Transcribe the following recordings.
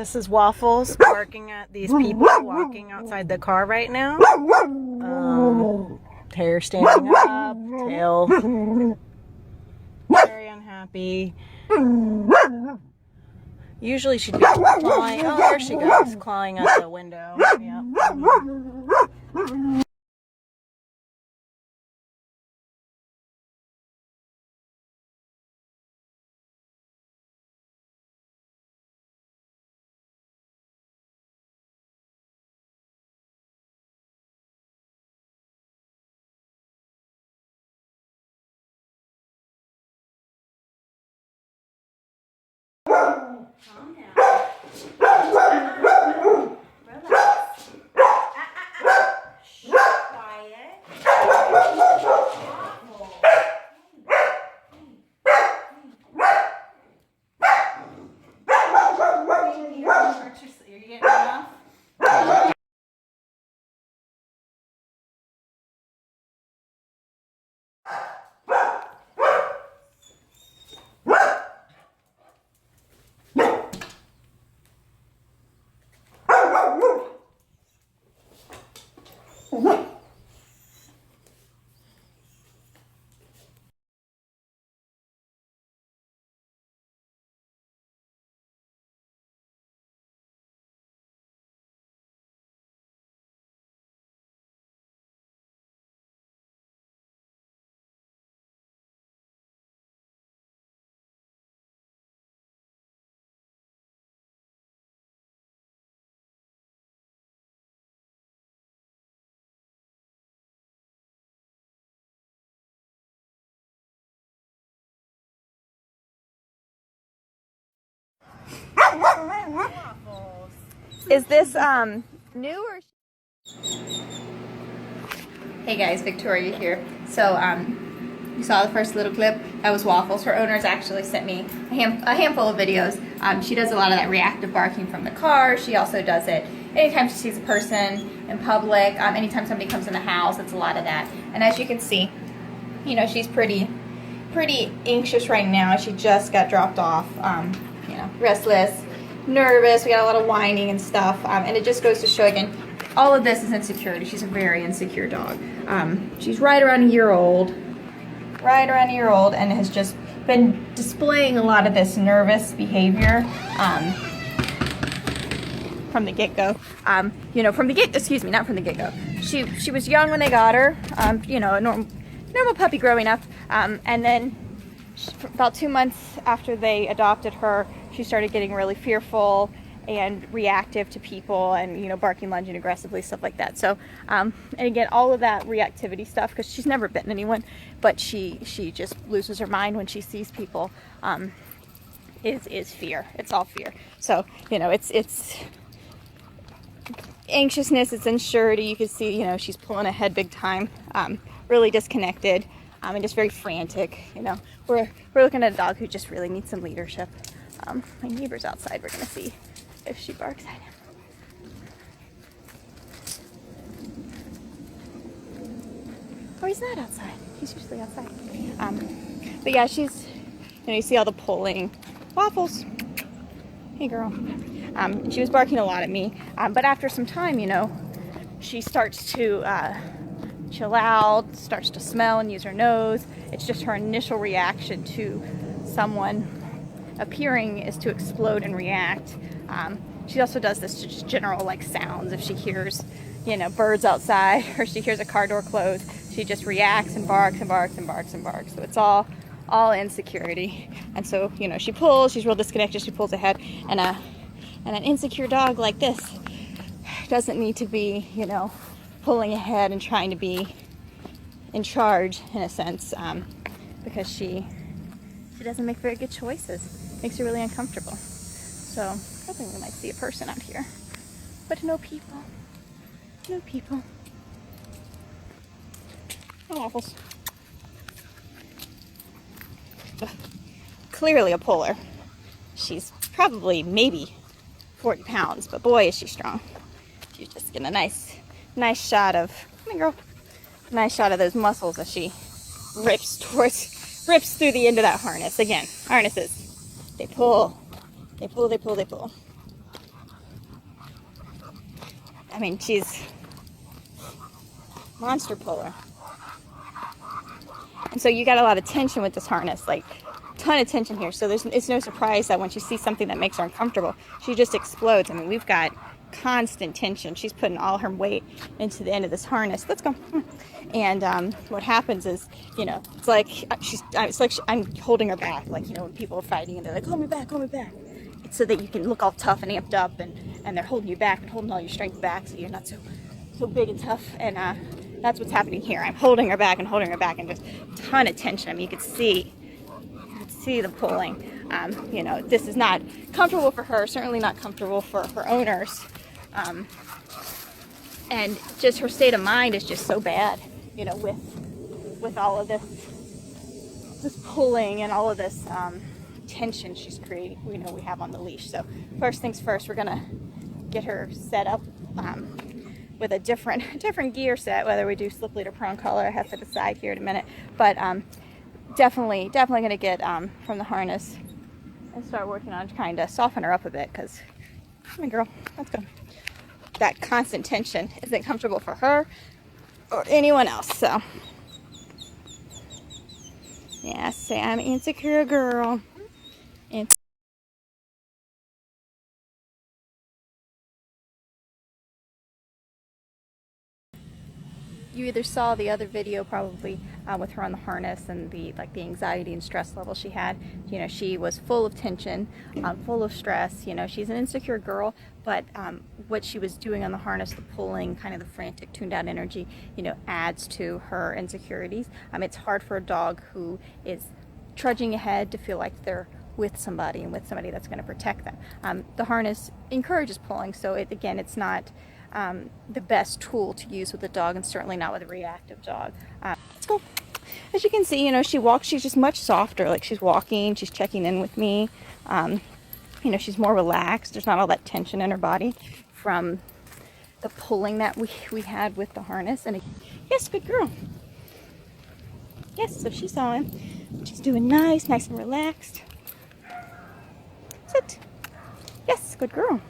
This is Waffles barking at these people walking outside the car right now. Hair standing up, tail very unhappy. Usually she'd be clawing. Oh, there she goes, clawing at the window. Yep. Calm down. Relax. Shh. Quiet. You're getting enough? Is this new or? Hey guys, Victoria here. So you saw the first little clip. That was Waffles. Her owners actually sent me a handful of videos. She does a lot of that reactive barking from the car. She also does it anytime she sees a person in public. Anytime somebody comes in the house, it's a lot of that. And as you can see, you know, she's pretty anxious right now. She just got dropped off. You know, restless, nervous. We got a lot of whining and stuff. And it just goes to show again, all of this is insecurity. She's a very insecure dog. She's right around a year old, and has just been displaying a lot of this nervous behavior from the get-go. You know, from the get-go. She was young when they got her. You know, a normal puppy growing up. And then about 2 months after they adopted her, she started getting really fearful and reactive to people, and you know, barking, lunging aggressively, stuff like that. So and again, all of that reactivity stuff, because she's never bitten anyone, but she just loses her mind when she sees people, is fear. It's all fear. So you know, it's anxiousness, it's insurity. You can see, you know, she's pulling ahead big time, really disconnected, and just very frantic. You know, we're looking at a dog who just really needs some leadership. My neighbor's outside. We're gonna see if she barks at him. Oh, he's not outside. He's usually outside. But yeah, she's, you know, you see all the pulling. Waffles. Hey, girl. She was barking a lot at me. But after some time, you know, she starts to chill out, starts to smell and use her nose. It's just her initial reaction to someone appearing is to explode and react. She also does this to just general like sounds. If she hears, you know, birds outside, or she hears a car door close, she just reacts and barks and barks and barks and barks. So it's all insecurity. And so, you know, she pulls, she's real disconnected, she pulls ahead, and an insecure dog like this doesn't need to be, you know, pulling ahead and trying to be in charge in a sense, because she doesn't make very good choices. Makes her really uncomfortable. So I think we might see a person out here, but no people. No people. No Waffles. Clearly a puller. She's probably maybe 40 pounds, but boy is she strong. She's just getting a nice shot of, come here girl, nice shot of those muscles as she rips through the end of that harness. Again, harnesses, they pull, they pull, they pull, they pull. I mean, she's monster puller. And so you got a lot of tension with this harness, like ton of tension here. So it's no surprise that when she sees something that makes her uncomfortable, she just explodes. I mean, we've got constant tension. She's putting all her weight into the end of this harness. Let's go. And what happens is, you know, it's like I'm holding her back. Like, you know, when people are fighting and they're like, hold me back, hold me back. It's so that you can look all tough and amped up, and they're holding you back and holding all your strength back so you're not so big and tough. And that's what's happening here. I'm holding her back and just a ton of tension. I mean, you could see the pulling. You know, this is not comfortable for her, certainly not comfortable for her owners. And just her state of mind is just so bad, you know, with all of this pulling and all of this tension she's creating, you know, we have on the leash. So first things first, we're gonna get her set up with a different gear set, whether we do slip lead or prong collar. I have to decide here in a minute, but definitely gonna get from the harness and start working on trying to soften her up a bit, because come on, girl, let's go. That constant tension isn't comfortable for her or anyone else. So yeah, say I'm an insecure girl. You either saw the other video probably with her on the harness and the anxiety and stress level she had. You know, she was full of tension, full of stress. You know, she's an insecure girl, but what she was doing on the harness, the pulling, kind of the frantic, tuned out energy, you know, adds to her insecurities. It's hard for a dog who is trudging ahead to feel like they're with somebody and with somebody that's going to protect them. The harness encourages pulling, so it's not the best tool to use with a dog, and certainly not with a reactive dog. Let's go. As you can see, you know, she walks, she's just much softer. Like, she's walking, she's checking in with me. You know, she's more relaxed. There's not all that tension in her body from the pulling that we had with the harness. And yes, good girl. Yes, so she saw him. She's doing nice and relaxed. Sit. Yes, good girl.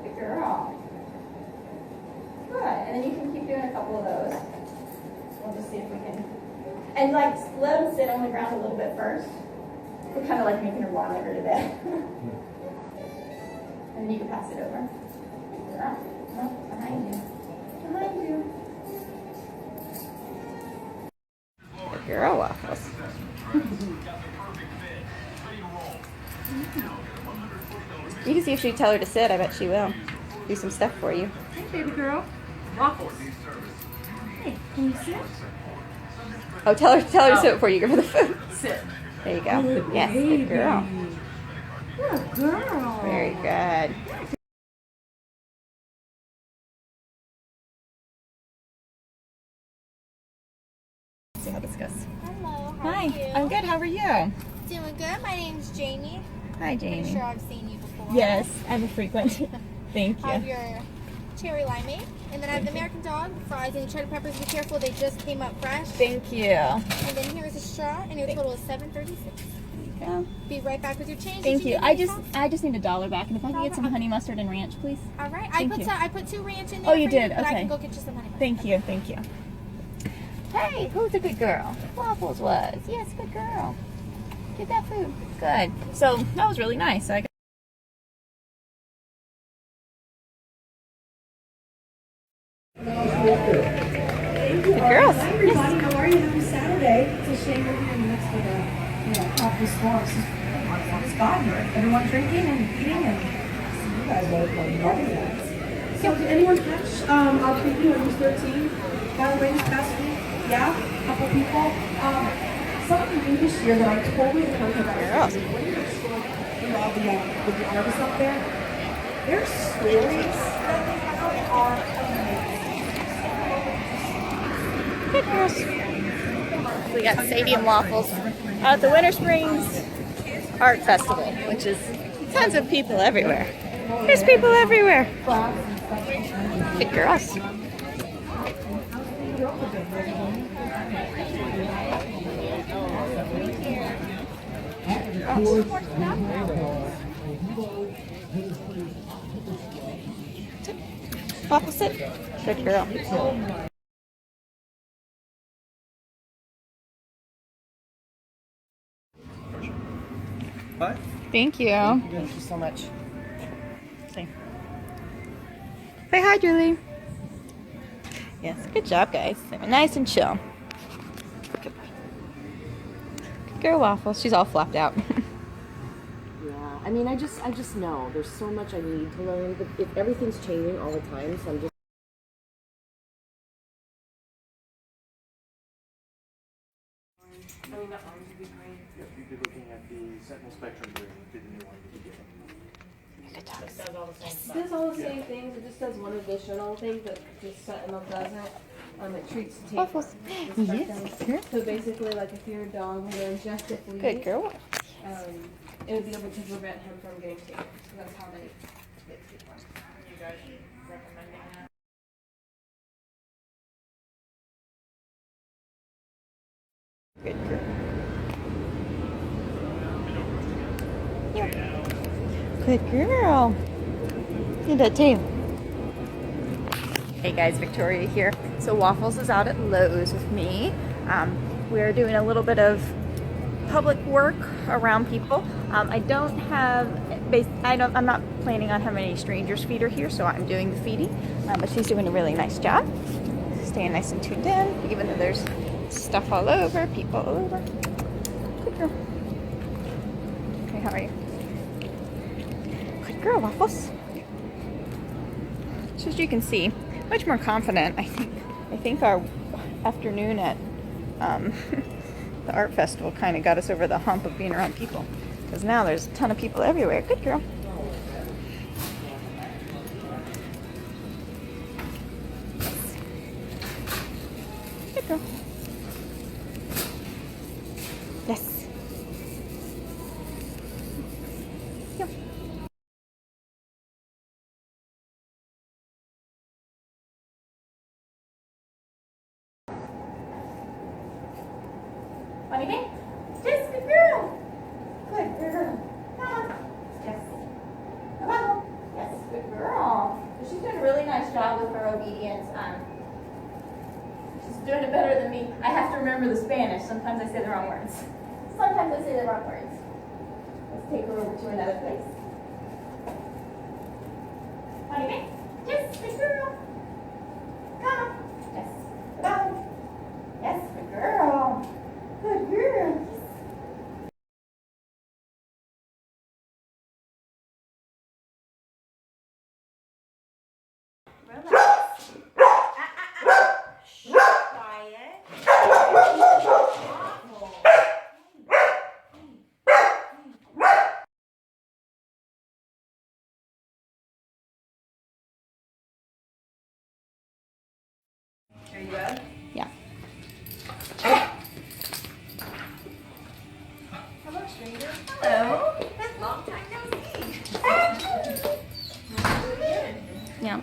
Good girl. Good. And then you can keep doing a couple of those. We'll just see if we can. And like, let them sit on the ground a little bit first. We're kind of like making her waddle her to bed. And then you can pass it over. Good girl. No, behind you. Behind you. Good girl, Waffles. You can see if she'd tell her to sit. I bet she will. Do some stuff for you. Hey, baby girl. Waffles. Hey, can you sit? Oh, tell her to sit before you give her the food. Sit. There you go. Good Yes, baby. good girl. Good girl. Very good. Let's see how this goes. Hello, how Hi, are you? I'm good. How are you? Doing good. My name's Jamie. Hi, Pretty Jamie. sure I've seen you before. Yes, I'm a frequent. Thank I have you. your cherry limeade, and then I have the American dog, the fries, and the cheddar peppers. Be careful, they just came up fresh. Thank you. And then here's a straw, and your total is $7.36. Yeah. Be right back with your change. Thank Did you. need I any just need $1 back, and if I can get some $1? honey mustard and ranch, please. sauce? All right. Thank you. I put 2 ranch in there. Oh, you for did? But I Okay. can go get you some honey. Thank you. Thank you. Hey, who's a good girl? Waffles was. Yes, good girl. Get that food. Good. So that was really nice. So I got Good girls. Hi everybody, how are you? Happy Saturday. It's a shame we're here in the midst of the tropical storm. It's gone here. Everyone drinking and eating and you guys are loving that. So did anyone catch our preview on News 13? By the way, this past week, yeah, a couple people. Something new this year that I totally heard about. All the artists up there. Their stories that they have are amazing. Good girls. We got Stadium Waffles at the Winter Springs Art Festival, which is tons of people everywhere. There's people everywhere. Good girls. Waffle sit. Good girl. Hi. Thank you. Thank you so much. Say hi, Julie. Yes, good job, guys. They were nice and chill. Good girl, Waffle. She's all flopped out. Yeah, I mean, I just know there's so much I need to learn, but everything's changing all the time, so I'm just. I mean, that orange would be great. Yep, you'd be looking at the Sentinel Spectrum green, would be the new one you'd be getting. Good job. It does all the same things. It just does one additional thing that just Sentinel doesn't. It treats the tape. Waffles. Yes, good girl. So basically, like if your dog were to ingest a flea, Good girl. it would be able to prevent him from getting tape. So that's how they get tape. You guys recommending that? Good girl. Yeah. Good girl. Look at that tail. Hey guys, Victoria here. So Waffles is out at Lowe's with me. We're doing a little bit of public work around people. I'm not planning on having any strangers feed her here, so I'm doing the feeding. But she's doing a really nice job. Staying nice and tuned in, even though there's stuff all over, people all over. Good girl. Okay, how are you? Good girl, Waffles. So as you can see, much more confident. I think our afternoon at the art festival kind of got us over the hump of being around people, because now there's a ton of people everywhere. Good girl. Good girl. Yes. Yeah. Funny thing? Yes, good girl. Good girl. Come on. Yes. Come on. Yes, good girl. So she's doing a really nice job with her obedience. She's doing it better than me. I have to remember the Spanish. Sometimes I say the wrong words. Sometimes I say the wrong words. Let's take her over to another place. Funny thing? Yes, good girl. Come on. Yes. Come on. Yes, good girl. Good girl. Relax. Shh. Quiet. Are you good? Yeah. Hello, stranger. Hello. Long time no see. Yeah.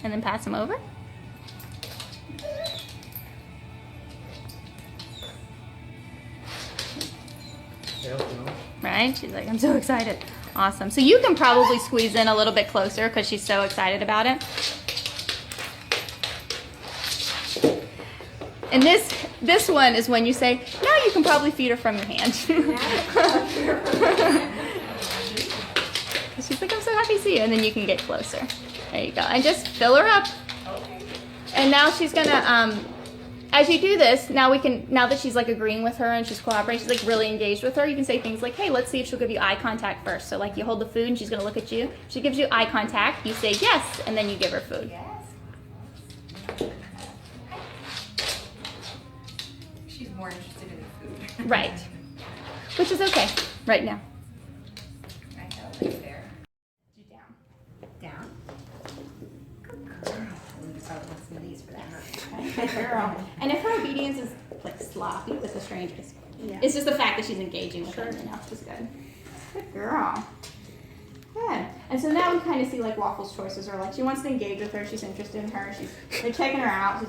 And then pass them over. Right? She's like, I'm so excited. Awesome. So you can probably squeeze in a little bit closer because she's so excited about it. And this one is when you say, now you can probably feed her from your hand. She's like, I'm so happy to see you. And then you can get closer. There you go. And just fill her up. And now she's gonna, as you do this, now that she's like agreeing with her and she's cooperating, she's like really engaged with her, you can say things like, hey, let's see if she'll give you eye contact first. So like you hold the food and she's gonna look at you. She gives you eye contact, you say yes, and then you give her food. She's more interested in the food. Right. Which is okay, right now. I know, right there. Down. You probably want some of these for that, huh? Girl. And if her obedience is like sloppy with the strangers, it's just the fact that she's engaging with them, which is good. Good girl. Good. And so now we kind of see like Waffle's choices are like she wants to engage with her, she's interested in her, they're checking her out, she's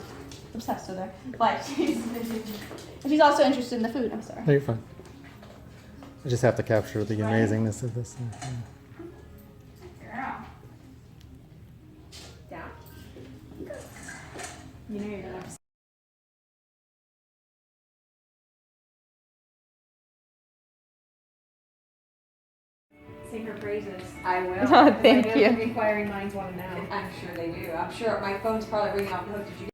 obsessed with her, but she's also interested in the food. I'm sorry. No, you're fine. I just have to capture the amazingness of this. Girl. Down. You know you're gonna have to. Sing her praises. I will. Oh, thank I know you. the inquiring minds want to know. I'm sure they do. I'm sure my phone's probably ringing off the hook. Did you